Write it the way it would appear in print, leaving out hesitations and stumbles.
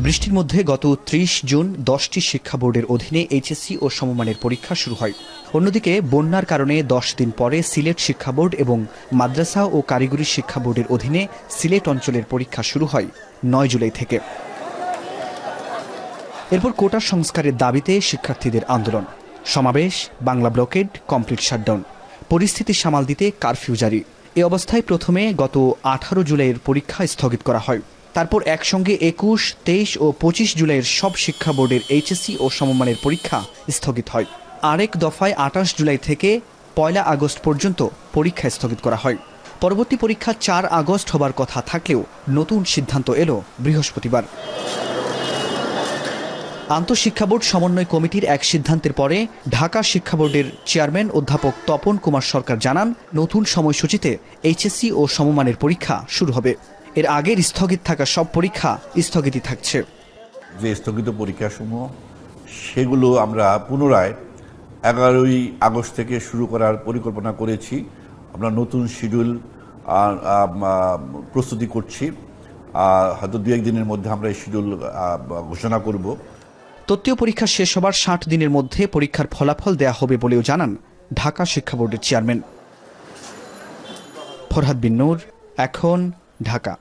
বৃষ্টির মধ্যে গত ৩০ জুন ১০টি শিক্ষা বোর্ডের অধীনে এইচএসসি ও সমমানের পরীক্ষা শুরু হয়। অন্যদিকে বন্যার কারণে ১০ দিন পরে সিলেট শিক্ষা বোর্ড এবং মাদ্রাসা ও কারিগরি শিক্ষা বোর্ডের অধীনে সিলেট অঞ্চলের পরীক্ষা শুরু হয় ৯ জুলাই থেকে। এরপর কোটা সংস্কারের দাবিতে শিক্ষার্থীদের আন্দোলন, সমাবেশ, বাংলা ব্লকেড, কমপ্লিট শাটডাউন, পরিস্থিতি সামাল দিতে কারফিউ জারি। এ অবস্থায় প্রথমে গত ১৮ জুলাইয়ের পরীক্ষা স্থগিত করা হয়। তারপর একসঙ্গে ২১, ২৩ ও ২৫ জুলাইয়ের সব শিক্ষা বোর্ডের এইচএসসি ও সমমানের পরীক্ষা স্থগিত হয়। আরেক দফায় ২৮ জুলাই থেকে ১ আগস্ট পর্যন্ত পরীক্ষা স্থগিত করা হয়। পরবর্তী পরীক্ষা ৪ আগস্ট হবার কথা থাকলেও নতুন সিদ্ধান্ত এলো বৃহস্পতিবার। আন্তঃশিক্ষা বোর্ড সমন্বয় কমিটির এক সিদ্ধান্তের পরে ঢাকা শিক্ষা বোর্ডের চেয়ারম্যান অধ্যাপক তপন কুমার সরকার জানান, নতুন সময়সূচিতে এইচএসসি ও সমমানের পরীক্ষা শুরু হবে। এর আগের স্থগিত থাকা সব পরীক্ষা স্থগিতই থাকছে। যে স্থগিত পরীক্ষাসমূহ সেগুলো আমরা পুনরায় ১১ই আগস্ট থেকে শুরু করার পরিকল্পনা করেছি। আমরা নতুন শিডিউল প্রস্তুতি করছি। হয়তো ২-১ দিনের মধ্যে আমরা এই শিডিউল ঘোষণা করব। তত্ত্বীয় পরীক্ষা শেষ হবার ৬০ দিনের মধ্যে পরীক্ষার ফলাফল দেয়া হবে বলেও জানান ঢাকা শিক্ষা বোর্ডের চেয়ারম্যান। ফরহাদ বিন নূর, এখন, ঢাকা।